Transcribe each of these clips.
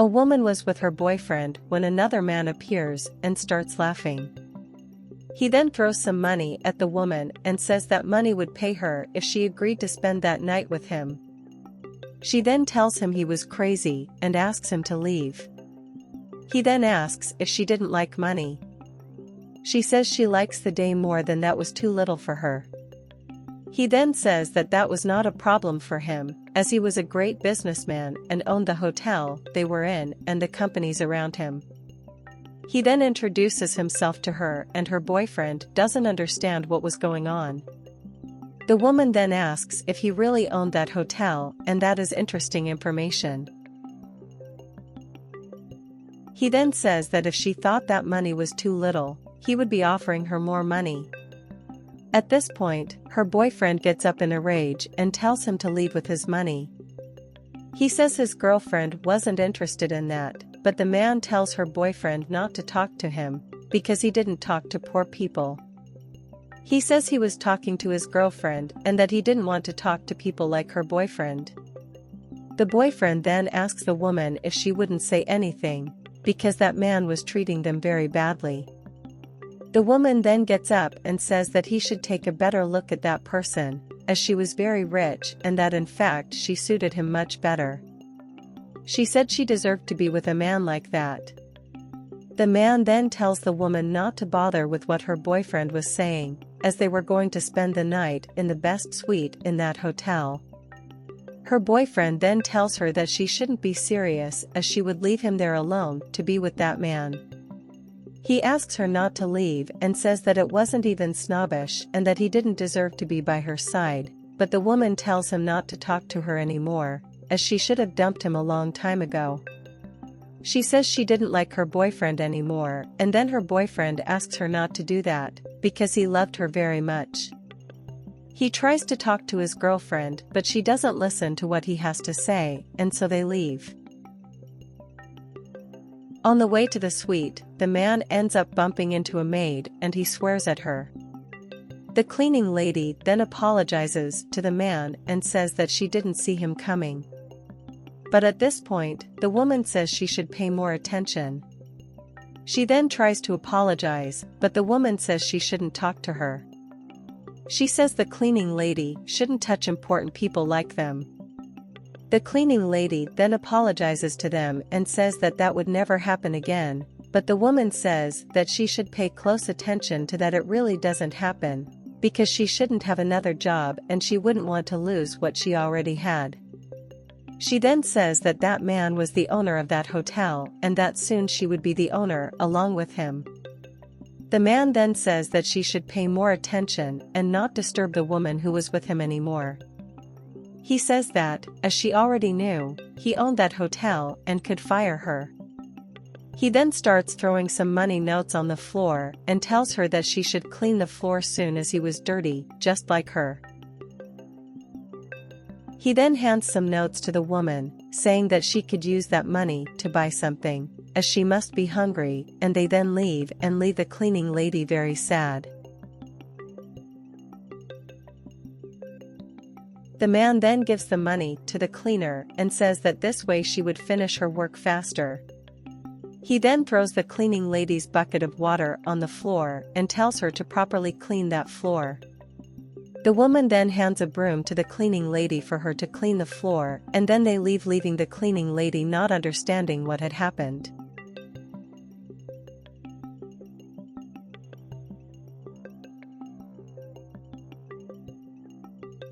A woman was with her boyfriend when another man appears and starts laughing. He then throws some money at the woman and says that money would pay her if she agreed to spend that night with him. She then tells him he was crazy and asks him to leave. He then asks if she didn't like money. She says she likes the day more than that was too little for her. He then says that that was not a problem for him, as he was a great businessman and owned the hotel they were in and the companies around him. He then introduces himself to her and her boyfriend doesn't understand what was going on. The woman then asks if he really owned that hotel, and that is interesting information. He then says that if she thought that money was too little, he would be offering her more money. At this point, her boyfriend gets up in a rage and tells him to leave with his money. He says his girlfriend wasn't interested in that, but the man tells her boyfriend not to talk to him, because he didn't talk to poor people. He says he was talking to his girlfriend and that he didn't want to talk to people like her boyfriend. The boyfriend then asks the woman if she wouldn't say anything, because that man was treating them very badly. The woman then gets up and says that he should take a better look at that person, as she was very rich and that in fact she suited him much better. She said she deserved to be with a man like that. The man then tells the woman not to bother with what her boyfriend was saying, as they were going to spend the night in the best suite in that hotel. Her boyfriend then tells her that she shouldn't be serious, as she would leave him there alone to be with that man. He asks her not to leave and says that it wasn't even snobbish and that he didn't deserve to be by her side, but the woman tells him not to talk to her anymore, as she should have dumped him a long time ago. She says she didn't like her boyfriend anymore, and then her boyfriend asks her not to do that, because he loved her very much. He tries to talk to his girlfriend, but she doesn't listen to what he has to say, and so they leave. On the way to the suite, the man ends up bumping into a maid and he swears at her. The cleaning lady then apologizes to the man and says that she didn't see him coming. But at this point, the woman says she should pay more attention. She then tries to apologize, but the woman says she shouldn't talk to her. She says the cleaning lady shouldn't touch important people like them. The cleaning lady then apologizes to them and says that that would never happen again, but the woman says that she should pay close attention to that it really doesn't happen, because she shouldn't have another job and she wouldn't want to lose what she already had. She then says that that man was the owner of that hotel and that soon she would be the owner along with him. The man then says that she should pay more attention and not disturb the woman who was with him anymore. He says that, as she already knew, he owned that hotel and could fire her. He then starts throwing some money notes on the floor and tells her that she should clean the floor soon as he was dirty, just like her. He then hands some notes to the woman, saying that she could use that money to buy something, as she must be hungry, and they then leave and leave the cleaning lady very sad. The man then gives the money to the cleaner and says that this way she would finish her work faster. He then throws the cleaning lady's bucket of water on the floor and tells her to properly clean that floor. The woman then hands a broom to the cleaning lady for her to clean the floor, and then they leave, leaving the cleaning lady not understanding what had happened.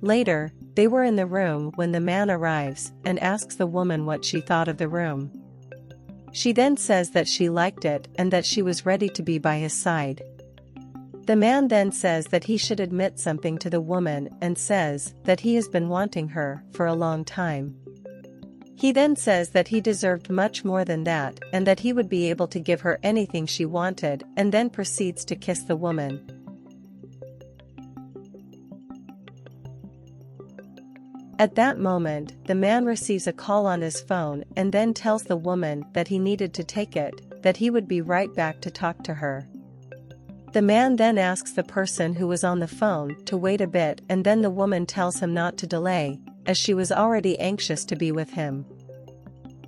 Later, they were in the room when the man arrives and asks the woman what she thought of the room. She then says that she liked it and that she was ready to be by his side. The man then says that he should admit something to the woman and says that he has been wanting her for a long time. He then says that he deserved much more than that and that he would be able to give her anything she wanted, and then proceeds to kiss the woman. At that moment, the man receives a call on his phone and then tells the woman that he needed to take it, that he would be right back to talk to her. The man then asks the person who was on the phone to wait a bit, and then the woman tells him not to delay, as she was already anxious to be with him.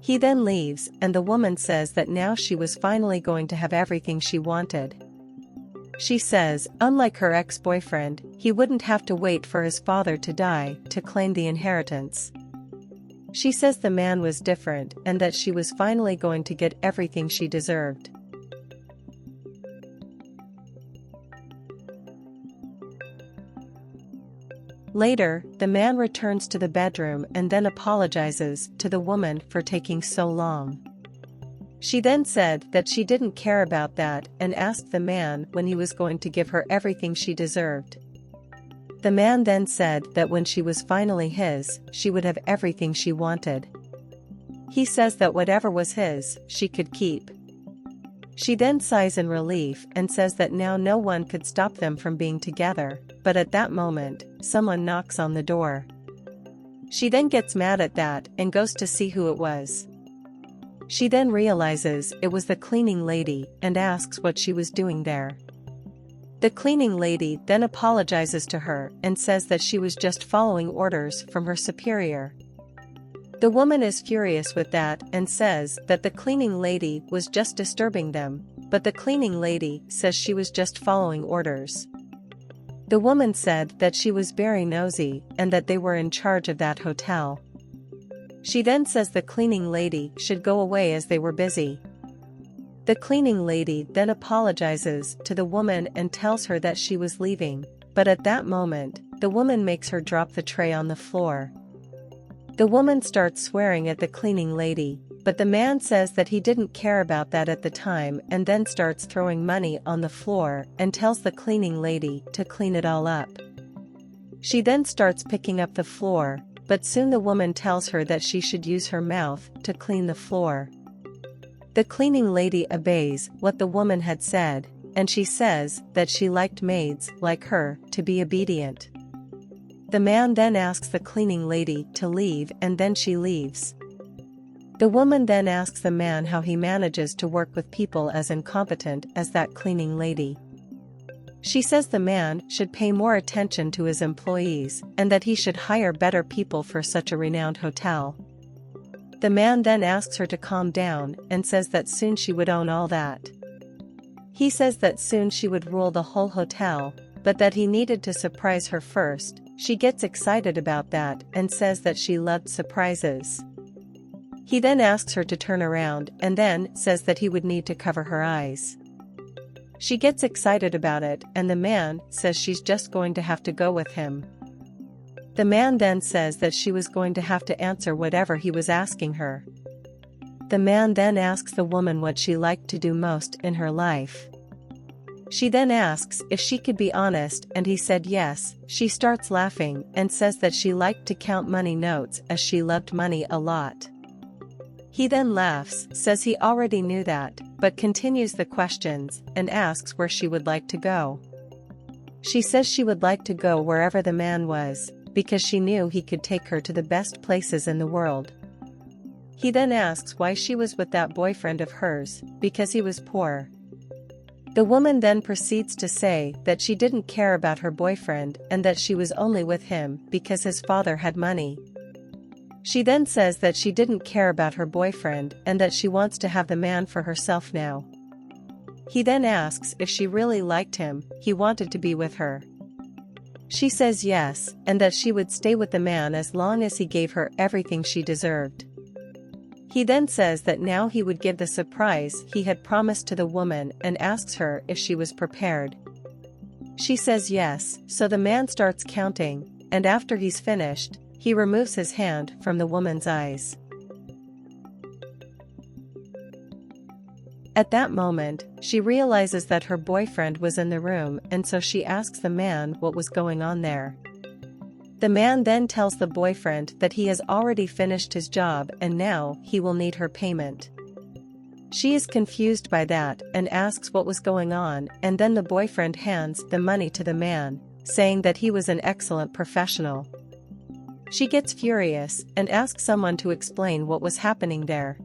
He then leaves, and the woman says that now she was finally going to have everything she wanted. She says, unlike her ex-boyfriend, he wouldn't have to wait for his father to die to claim the inheritance. She says the man was different and that she was finally going to get everything she deserved. Later, the man returns to the bedroom and then apologizes to the woman for taking so long. She then said that she didn't care about that and asked the man when he was going to give her everything she deserved. The man then said that when she was finally his, she would have everything she wanted. He says that whatever was his, she could keep. She then sighs in relief and says that now no one could stop them from being together, but at that moment, someone knocks on the door. She then gets mad at that and goes to see who it was. She then realizes it was the cleaning lady and asks what she was doing there. The cleaning lady then apologizes to her and says that she was just following orders from her superior. The woman is furious with that and says that the cleaning lady was just disturbing them, but the cleaning lady says she was just following orders. The woman said that she was very nosy and that they were in charge of that hotel. She then says the cleaning lady should go away as they were busy. The cleaning lady then apologizes to the woman and tells her that she was leaving, but at that moment, the woman makes her drop the tray on the floor. The woman starts swearing at the cleaning lady, but the man says that he didn't care about that at the time and then starts throwing money on the floor and tells the cleaning lady to clean it all up. She then starts picking up the floor, but soon the woman tells her that she should use her mouth to clean the floor. The cleaning lady obeys what the woman had said, and she says that she liked maids like her to be obedient. The man then asks the cleaning lady to leave and then she leaves. The woman then asks the man how he manages to work with people as incompetent as that cleaning lady. She says the man should pay more attention to his employees and that he should hire better people for such a renowned hotel. The man then asks her to calm down and says that soon she would own all that. He says that soon she would rule the whole hotel, but that he needed to surprise her first. She gets excited about that and says that she loved surprises. He then asks her to turn around and then says that he would need to cover her eyes. She gets excited about it and the man says she's just going to have to go with him. The man then says that she was going to have to answer whatever he was asking her. The man then asks the woman what she liked to do most in her life. She then asks if she could be honest and he said yes. She starts laughing and says that she liked to count money notes as she loved money a lot. He then laughs, says he already knew that, but continues the questions and asks where she would like to go. She says she would like to go wherever the man was, because she knew he could take her to the best places in the world. He then asks why she was with that boyfriend of hers, because he was poor. The woman then proceeds to say that she didn't care about her boyfriend and that she was only with him because his father had money. She then says that she didn't care about her boyfriend and that she wants to have the man for herself now. He then asks if she really liked him, he wanted to be with her. She says yes, and that she would stay with the man as long as he gave her everything she deserved. He then says that now he would give the surprise he had promised to the woman and asks her if she was prepared. She says yes, so the man starts counting, and after he's finished, he removes his hand from the woman's eyes. At that moment, she realizes that her boyfriend was in the room and so she asks the man what was going on there. The man then tells the boyfriend that he has already finished his job and now he will need her payment. She is confused by that and asks what was going on, and then the boyfriend hands the money to the man, saying that he was an excellent professional. She gets furious and asks someone to explain what was happening there.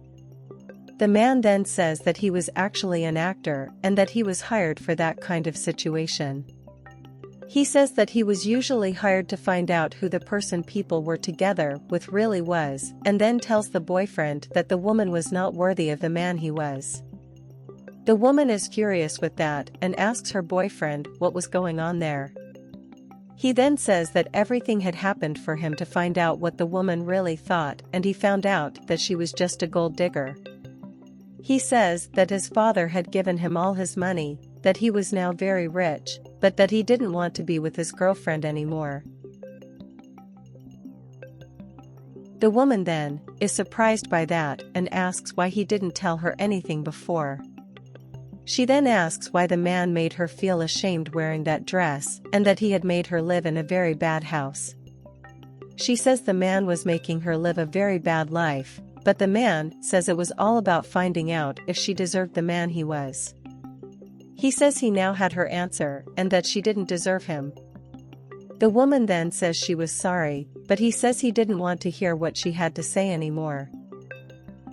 The man then says that he was actually an actor and that he was hired for that kind of situation. He says that he was usually hired to find out who the person people were together with really was, and then tells the boyfriend that the woman was not worthy of the man he was. The woman is furious with that and asks her boyfriend what was going on there. He then says that everything had happened for him to find out what the woman really thought, and he found out that she was just a gold digger. He says that his father had given him all his money, that he was now very rich, but that he didn't want to be with his girlfriend anymore. The woman then is surprised by that and asks why he didn't tell her anything before. She then asks why the man made her feel ashamed wearing that dress and that he had made her live in a very bad house. She says the man was making her live a very bad life, but the man says it was all about finding out if she deserved the man he was. He says he now had her answer and that she didn't deserve him. The woman then says she was sorry, but he says he didn't want to hear what she had to say anymore.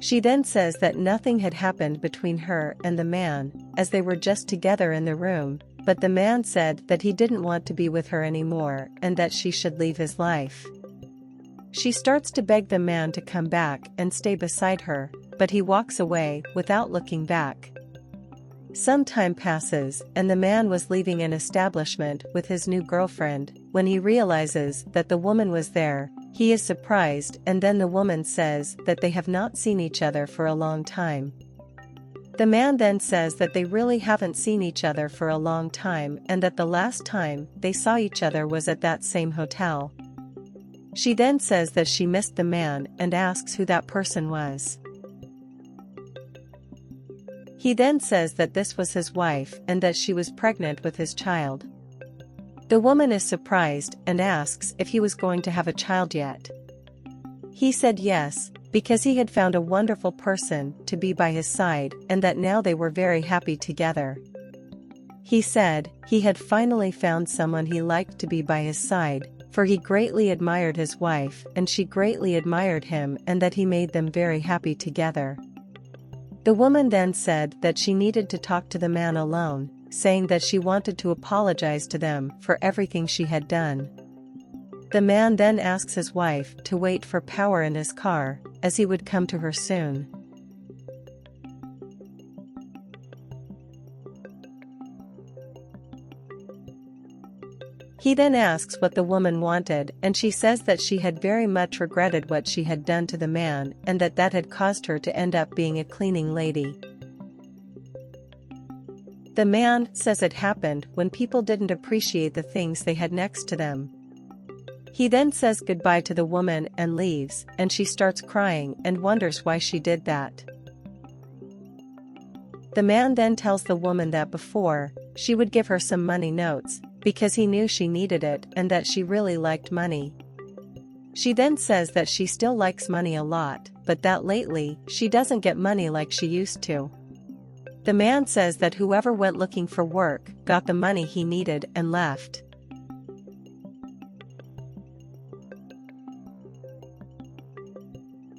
She then says that nothing had happened between her and the man, as they were just together in the room, but the man said that he didn't want to be with her anymore and that she should leave his life. She starts to beg the man to come back and stay beside her, but he walks away without looking back. Some time passes and the man was leaving an establishment with his new girlfriend. When he realizes that the woman was there, he is surprised, and then the woman says that they have not seen each other for a long time. The man then says that they really haven't seen each other for a long time and that the last time they saw each other was at that same hotel. She then says that she missed the man and asks who that person was. He then says that this was his wife and that she was pregnant with his child. The woman is surprised and asks if he was going to have a child yet. He said yes, because he had found a wonderful person to be by his side and that now they were very happy together. He said he had finally found someone he liked to be by his side, for he greatly admired his wife and she greatly admired him and that he made them very happy together. The woman then said that she needed to talk to the man alone, saying that she wanted to apologize to them for everything she had done. The man then asks his wife to wait for power in his car, as he would come to her soon. He then asks what the woman wanted and she says that she had very much regretted what she had done to the man and that had caused her to end up being a cleaning lady. The man says it happened when people didn't appreciate the things they had next to them. He then says goodbye to the woman and leaves, and she starts crying and wonders why she did that. The man then tells the woman that before, she would give her some money notes, because he knew she needed it and that she really liked money. She then says that she still likes money a lot, but that lately, she doesn't get money like she used to. The man says that whoever went looking for work got the money he needed and left.